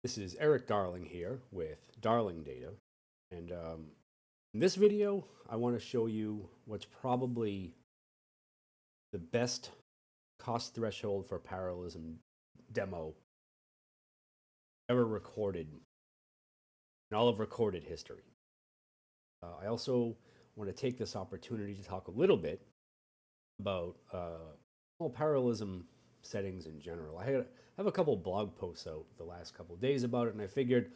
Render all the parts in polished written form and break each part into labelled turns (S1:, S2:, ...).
S1: This is Eric Darling here with Darling Data. And in this video, I want to show you what's probably the best cost threshold for parallelism demo ever recorded in all of recorded history. I also want to take this opportunity to talk a little bit about parallelism settings in general. I have a couple blog posts out the last couple days about it, and I figured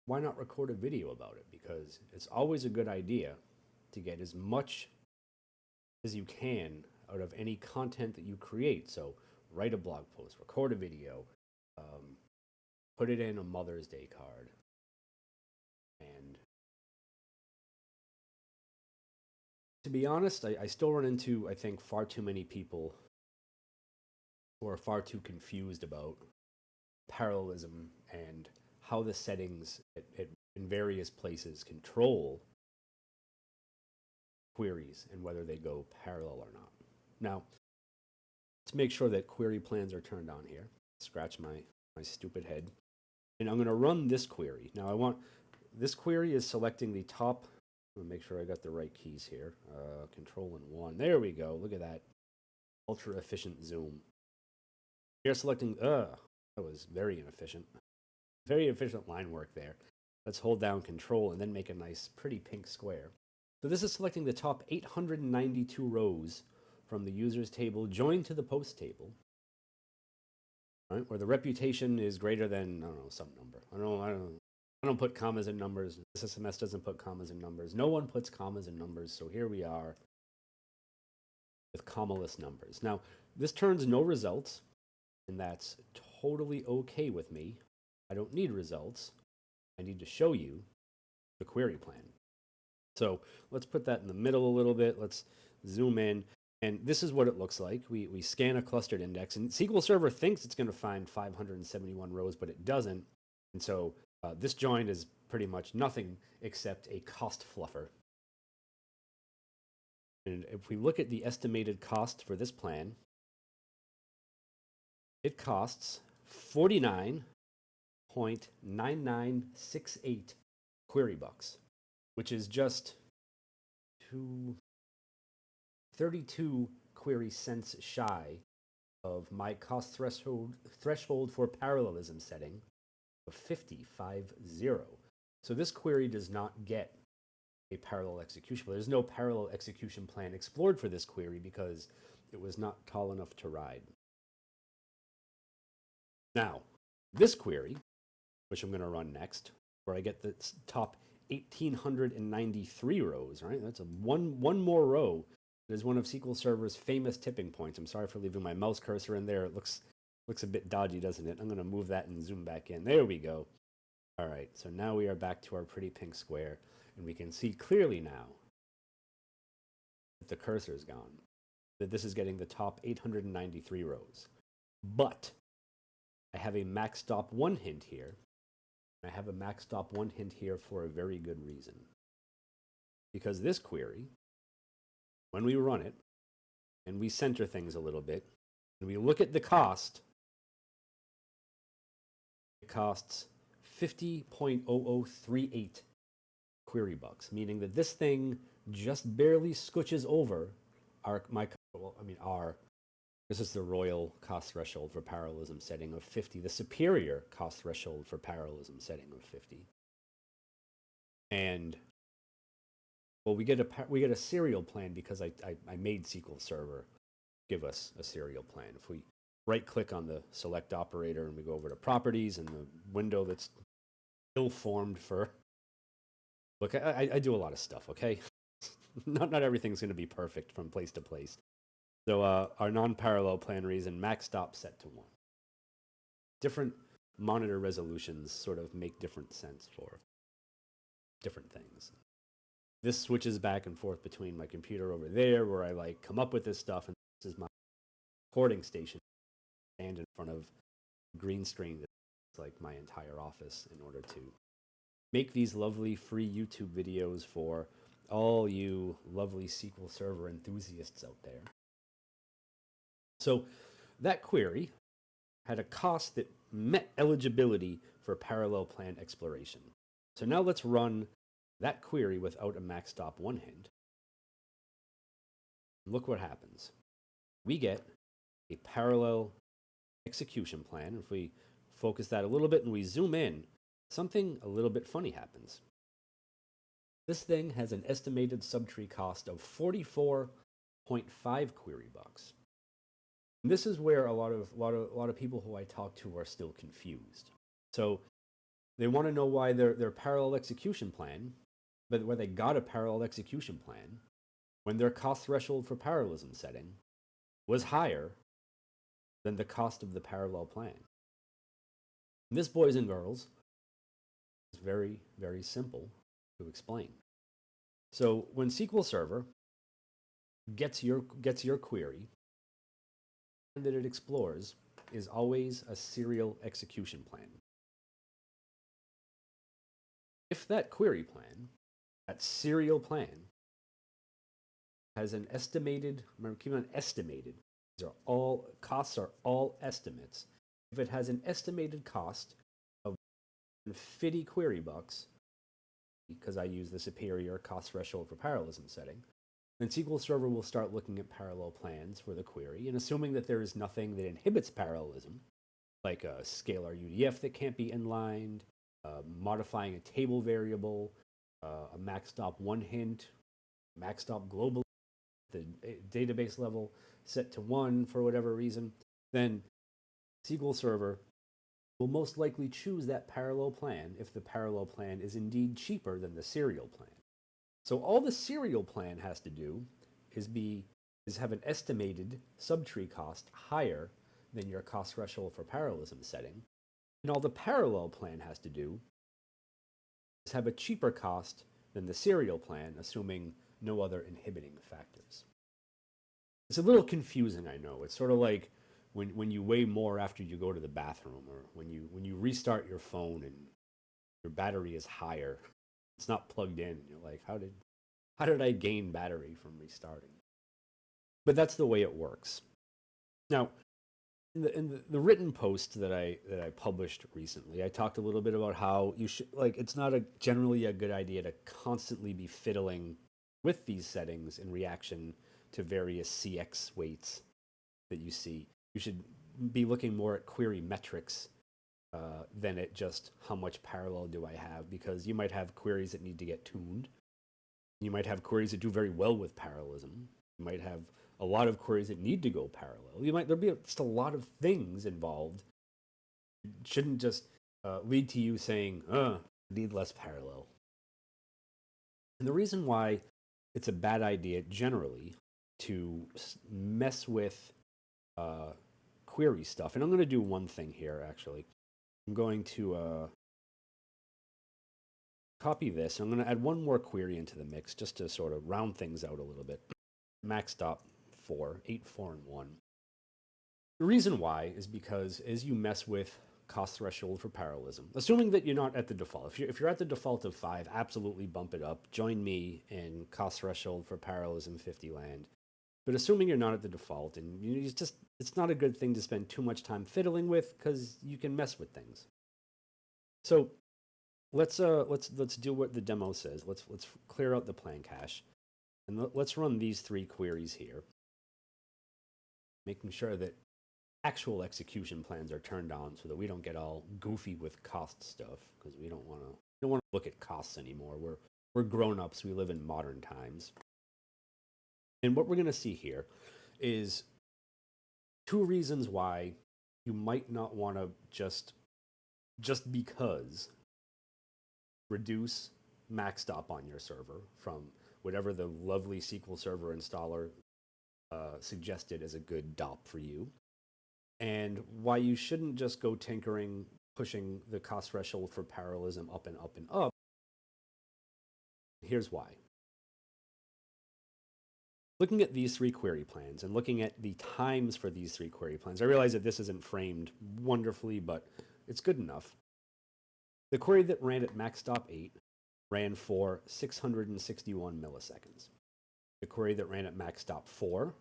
S1: why not record a video about it, because it's always a good idea to get as much as you can out of any content that you create. So write a blog post, record a video, put it in a Mother's Day card, and to be honest, I still run into, I think, far too many people who are far too confused about parallelism and how the settings in various places control queries and whether they go parallel or not. Now, let's make sure that query plans are turned on here. Scratch my stupid head. And I'm going to run this query. Now, this query is selecting the top. I'm going to make sure I got the right keys here. Control and 1. There we go. Look at that. Ultra efficient zoom. Here selecting, that was very inefficient. Very efficient line work there. Let's hold down Control and then make a nice, pretty pink square. So this is selecting the top 892 rows from the users table joined to the post table, right? Where the reputation is greater than, I don't know, some number. I don't put commas in numbers. This SMS doesn't put commas in numbers. No one puts commas in numbers. So here we are with commaless numbers. Now, this turns no results, and that's totally okay with me. I don't need results. I need to show you the query plan. So let's put that in the middle a little bit. Let's zoom in. And this is what it looks like. We scan a clustered index, and SQL Server thinks it's going to find 571 rows, but it doesn't. And so this join is pretty much nothing except a cost fluffer. And if we look at the estimated cost for this plan, it costs 49.9968 query bucks, which is just 32 query cents shy of my cost threshold for parallelism setting of 50. So this query does not get a parallel execution. There's no parallel execution plan explored for this query because it was not tall enough to ride. Now, this query, which I'm going to run next, where I get the top 1,893 rows, right? That's one more row. It is one of SQL Server's famous tipping points. I'm sorry for leaving my mouse cursor in there. It looks a bit dodgy, doesn't it? I'm going to move that and zoom back in. There we go. All right, so now we are back to our pretty pink square, and we can see clearly now that the cursor is gone, that this is getting the top 893 rows. But I have a max stop 1 hint here. I have a max stop 1 hint here for a very good reason. Because this query, when we run it, and we center things a little bit, and we look at the cost, it costs 50.0038 query bucks, meaning that this thing just barely scooches over this is the royal cost threshold for parallelism setting of 50, the superior cost threshold for parallelism setting of 50. And well, we get a serial plan because I made SQL Server give us a serial plan. If we right-click on the select operator and we go over to properties and the window that's ill-formed for... Look, I do a lot of stuff, okay? Not everything's going to be perfect from place to place. So our non-parallel plan reason, max stop set to 1. Different monitor resolutions sort of make different sense for different things. This switches back and forth between my computer over there where I come up with this stuff, and this is my recording station. Stand in front of a green screen that's like my entire office in order to make these lovely free YouTube videos for all you lovely SQL Server enthusiasts out there. So that query had a cost that met eligibility for parallel plan exploration. So now let's run that query without a max.1 hint. Look what happens. We get a parallel execution plan. If we focus that a little bit and we zoom in, something a little bit funny happens. This thing has an estimated subtree cost of 44.5 query bucks. And this is where a lot of people who I talk to are still confused. So they want to know why their parallel execution plan, but where they got a parallel execution plan, when their cost threshold for parallelism setting was higher than the cost of the parallel plan. And this, boys and girls, is very, very simple to explain. So when SQL Server gets your query, that it explores is always a serial execution plan. If that query plan, that serial plan, has an estimated, remember, keep on estimated, these are all, costs are all estimates. If it has an estimated cost of 50 query bucks, because I use the superior cost threshold for parallelism setting, then SQL Server will start looking at parallel plans for the query, and assuming that there is nothing that inhibits parallelism, like a scalar UDF that can't be inlined, modifying a table variable, a max.1 hint, max.global, global, the database level set to 1 for whatever reason, then SQL Server will most likely choose that parallel plan if the parallel plan is indeed cheaper than the serial plan. So all the serial plan has to do is have an estimated subtree cost higher than your cost threshold for parallelism setting. And all the parallel plan has to do is have a cheaper cost than the serial plan, assuming no other inhibiting factors. It's a little confusing, I know. It's sort of like when you weigh more after you go to the bathroom, or when you restart your phone and your battery is higher. It's not plugged in. You're like, how did I gain battery from restarting? But that's the way it works. Now, in the written post that I published recently, I talked a little bit about how you should, like, it's not generally a good idea to constantly be fiddling with these settings in reaction to various CX weights that you see. You should be looking more at query metrics than at just how much parallel do I have, because you might have queries that need to get tuned. You might have queries that do very well with parallelism. You might have a lot of queries that need to go parallel. There'll be just a lot of things involved. It shouldn't just lead to you saying, I need less parallel. And the reason why it's a bad idea generally to mess with query stuff, and I'm going to do one thing here, actually. I'm going to copy this. I'm going to add one more query into the mix just to sort of round things out a little bit. Max.4, 8, 4, and 1. The reason why is because as you mess with cost threshold for parallelism, assuming that you're not at the default. If you're at the default of 5, absolutely bump it up. Join me in cost threshold for parallelism 50 land. But assuming you're not at the default, and it's not a good thing to spend too much time fiddling with, because you can mess with things. So let's do what the demo says. Let's clear out the plan cache, and let's run these 3 queries here, making sure that actual execution plans are turned on so that we don't get all goofy with cost stuff, because we don't want to look at costs anymore. We're grown-ups. We live in modern times. And what we're going to see here is 2 reasons why you might not want to just because reduce max.stop on your server from whatever the lovely SQL Server installer suggested as a good DOP for you, and why you shouldn't just go tinkering, pushing the cost threshold for parallelism up and up and up. Here's why. Looking at these 3 query plans and looking at the times for these 3 query plans, I realize that this isn't framed wonderfully, but it's good enough. The query that ran at max.stop 8 ran for 661 milliseconds. The query that ran at max.stop 4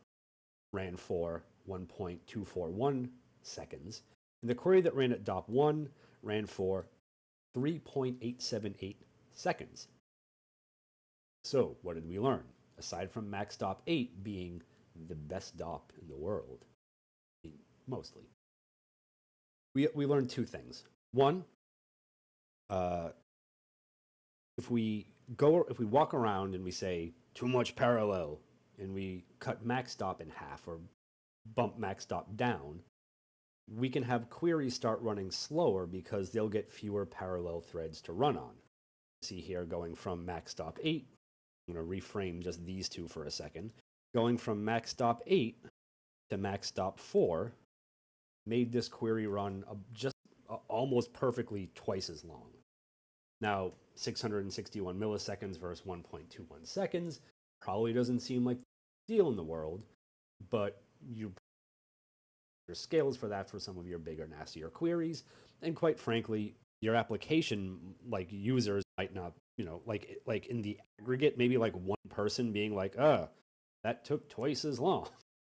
S1: ran for 1.241 seconds. And the query that ran at DOP 1 ran for 3.878 seconds. So what did we learn? Aside from max DOP 8 being the best DOP in the world, mostly, we learned two things. One, if we walk around and we say too much parallel, and we cut max DOP in half or bump max DOP down, we can have queries start running slower because they'll get fewer parallel threads to run on. See here, going from max DOP 8, I'm going to reframe just these two for a second. Going from max DOP 8 to max DOP 4 made this query run just almost perfectly twice as long. Now, 661 milliseconds versus 1.21 seconds probably doesn't seem like the deal in the world, but your scales for that for some of your bigger, nastier queries. And quite frankly, your application, like users might not, like in the aggregate, maybe like one person being like, that took twice as long.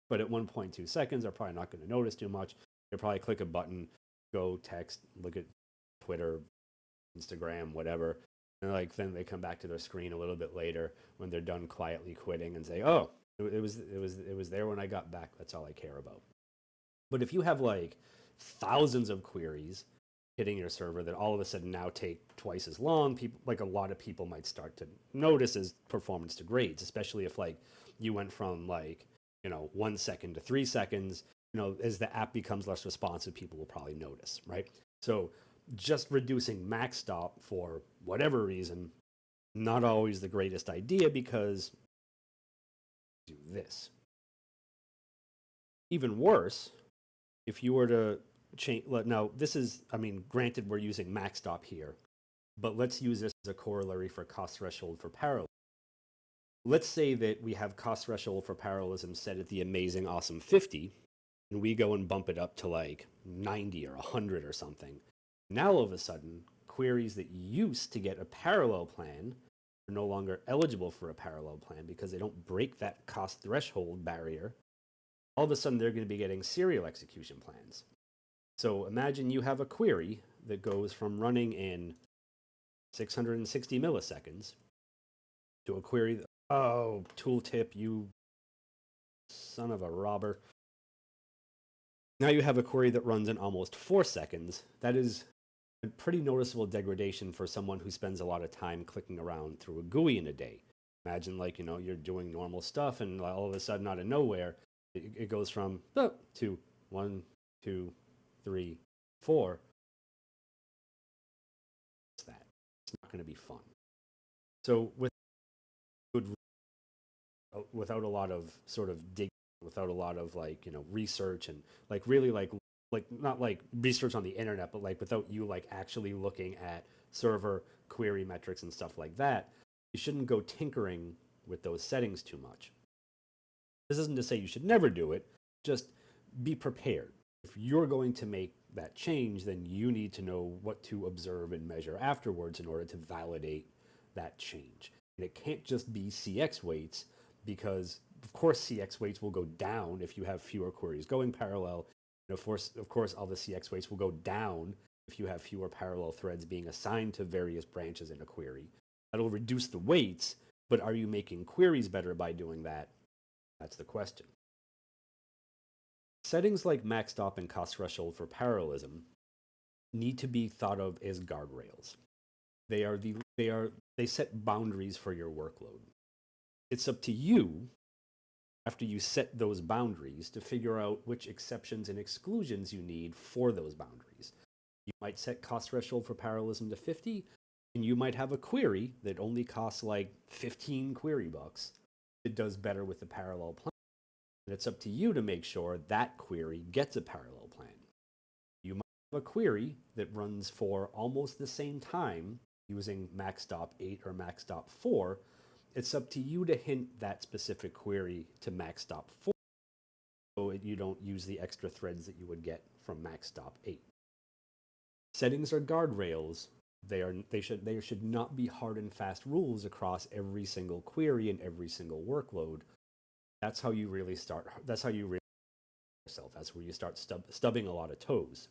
S1: But at 1.2 seconds, they're probably not going to notice too much. They'll probably click a button, go text, look at Twitter, Instagram, whatever. And then they come back to their screen a little bit later when they're done quietly quitting and say, oh, it was there when I got back. That's all I care about. But if you have like thousands of queries hitting your server that all of a sudden now take twice as long, people, like a lot of people might start to notice as performance degrades, especially if like you went from 1 second to 3 seconds. As the app becomes less responsive, people will probably notice, right? So just reducing max stop for whatever reason, not always the greatest idea, because do this. Even worse, if you were to change, now this is, granted we're using max stop here, but let's use this as a corollary for cost threshold for parallelism. Let's say that we have cost threshold for parallelism set at the amazing, awesome 50, and we go and bump it up to like 90 or 100 or something. Now all of a sudden, queries that used to get a parallel plan are no longer eligible for a parallel plan because they don't break that cost threshold barrier. All of a sudden, they're going to be getting serial execution plans. So imagine you have a query that goes from running in 660 milliseconds to a query that, oh, tooltip, you son of a robber. Now you have a query that runs in almost 4 seconds. That is a pretty noticeable degradation for someone who spends a lot of time clicking around through a GUI in a day. Imagine you're doing normal stuff and all of a sudden out of nowhere, it goes from to 1, 2, 3, 4. It's not going to be fun. So without a lot of sort of digging, without a lot of research and really not like research on the internet, but without you actually looking at server query metrics and stuff like that, you shouldn't go tinkering with those settings too much. This isn't to say you should never do it, just be prepared. If you're going to make that change, then you need to know what to observe and measure afterwards in order to validate that change. And it can't just be CX weights, because of course CX weights will go down if you have fewer queries going parallel. And of course all the CX weights will go down if you have fewer parallel threads being assigned to various branches in a query. That'll reduce the weights, but are you making queries better by doing that? That's the question. Settings like max stop and cost threshold for parallelism need to be thought of as guardrails. They set boundaries for your workload. It's up to you, after you set those boundaries, to figure out which exceptions and exclusions you need for those boundaries. You might set cost threshold for parallelism to 50, and you might have a query that only costs like 15 query bucks. It does better with the parallel plan. And it's up to you to make sure that query gets a parallel plan. You might have a query that runs for almost the same time using max stop 8 or max stop 4. It's up to you to hint that specific query to max stop 4 so you don't use the extra threads that you would get from max stop 8. Settings are guardrails. They should not be hard and fast rules across every single query and every single workload. That's how you really start. That's how you really yourself. That's where you start stubbing a lot of toes.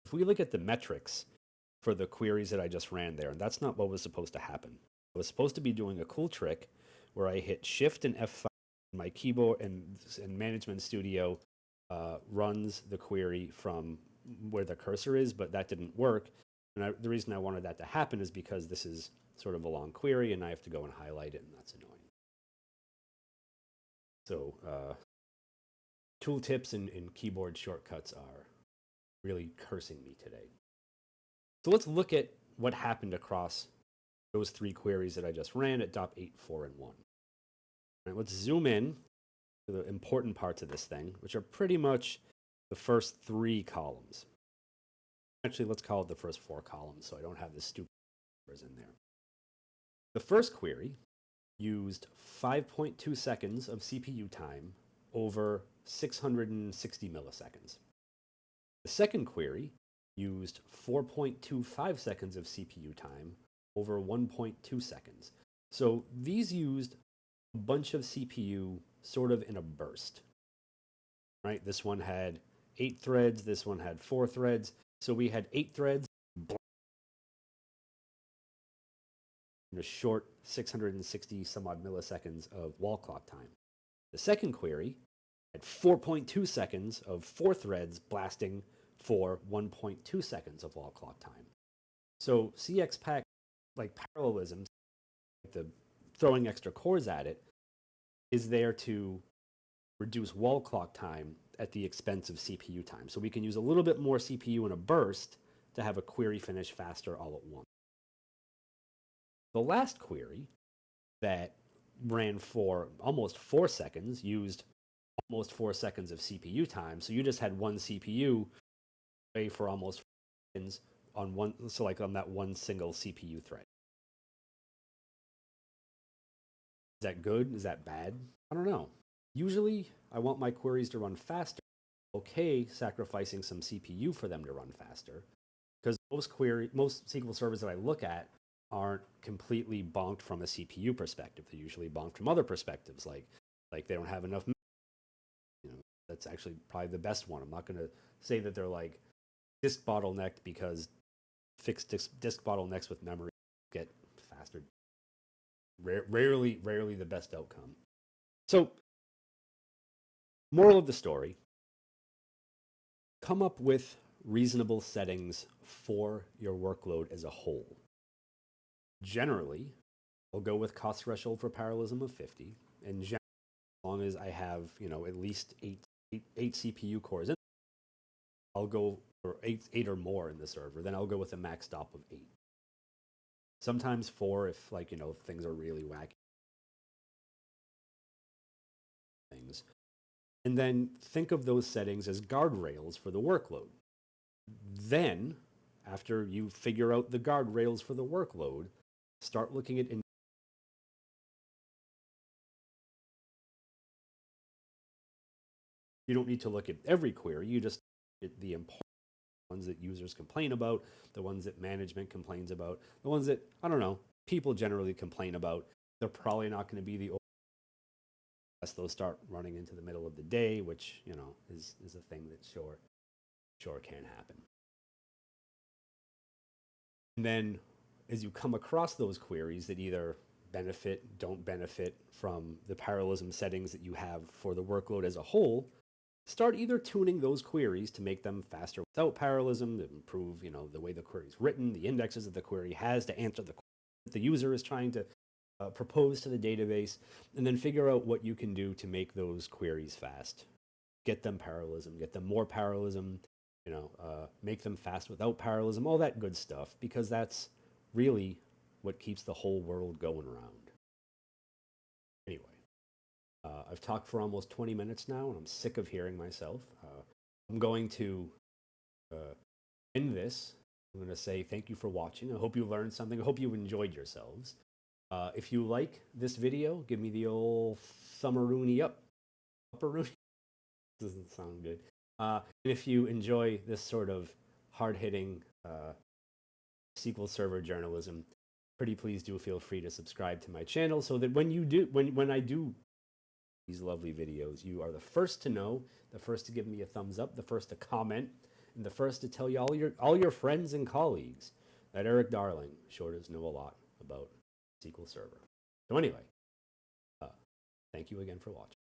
S1: If we look at the metrics for the queries that I just ran there, and that's not what was supposed to happen. I was supposed to be doing a cool trick where I hit Shift and F5 on my keyboard, and Management Studio runs the query from where the cursor is, but that didn't work. And the reason I wanted that to happen is because this is sort of a long query, and I have to go and highlight it, and that's annoying. So tooltips and keyboard shortcuts are really cursing me today. So let's look at what happened across those three queries that I just ran at DOP 8, 4, and 1. All right, let's zoom in to the important parts of this thing, which are pretty much the first three columns. Actually, let's call it the first four columns so I don't have the stupid numbers in there. The first query used 5.2 seconds of CPU time over 660 milliseconds. The second query used 4.25 seconds of CPU time over 1.2 seconds. So these used a bunch of CPU sort of in a burst, right? This one had 8 threads, this one had 4 threads. So we had 8 threads in a short 660 some odd milliseconds of wall clock time. The second query had 4.2 seconds of 4 threads blasting for 1.2 seconds of wall clock time. So CXPack, like parallelism, the throwing extra cores at it, is there to reduce wall clock time at the expense of CPU time. So we can use a little bit more CPU in a burst to have a query finish faster all at once. The last query that ran for almost 4 seconds used almost 4 seconds of CPU time. So you just had one CPU away for almost 4 seconds on one, so like on that one single CPU thread. Is that good? Is that bad? I don't know. Usually I want my queries to run faster. Okay, sacrificing some CPU for them to run faster, because most SQL servers that I look at aren't completely bonked from a CPU perspective. They're usually bonked from other perspectives, like they don't have enough. That's actually probably the best one. I'm not going to say that they're like disk bottlenecked, because fixed disk bottlenecks with memory get faster. Rarely the best outcome. So, moral of the story: come up with reasonable settings for your workload as a whole. Generally, I'll go with cost threshold for parallelism of 50, and generally, as long as I have at least eight CPU cores in, I'll go for eight or more in the server. Then I'll go with a max stop of 8. Sometimes 4 if things are really wacky things. And then think of those settings as guardrails for the workload. Then, after you figure out the guardrails for the workload, start looking at you don't need to look at every query. You just look at the important ones that users complain about, the ones that management complains about, the ones that, I don't know, people generally complain about. They're probably not going to be the unless those start running into the middle of the day, which, is a thing that sure can happen. And then as you come across those queries that either don't benefit from the parallelism settings that you have for the workload as a whole, start either tuning those queries to make them faster without parallelism, to improve, the way the query is written, the indexes that the query has to answer the question that the user is trying to propose to the database, and then figure out what you can do to make those queries fast. Get them parallelism, get them more parallelism, make them fast without parallelism, all that good stuff, because that's really what keeps the whole world going around. Anyway, I've talked for almost 20 minutes now, and I'm sick of hearing myself. I'm going to end this. I'm going to say thank you for watching. I hope you learned something. I hope you enjoyed yourselves. If you like this video, give me the old thumb-a-rooney up. Up-a-rooney? Doesn't sound good. And if you enjoy this sort of hard-hitting SQL Server journalism, pretty please do feel free to subscribe to my channel, so that when I do these lovely videos, you are the first to know, the first to give me a thumbs up, the first to comment, And the first to tell you all your friends and colleagues that Eric Darling sure does know a lot about SQL Server. So anyway, thank you again for watching.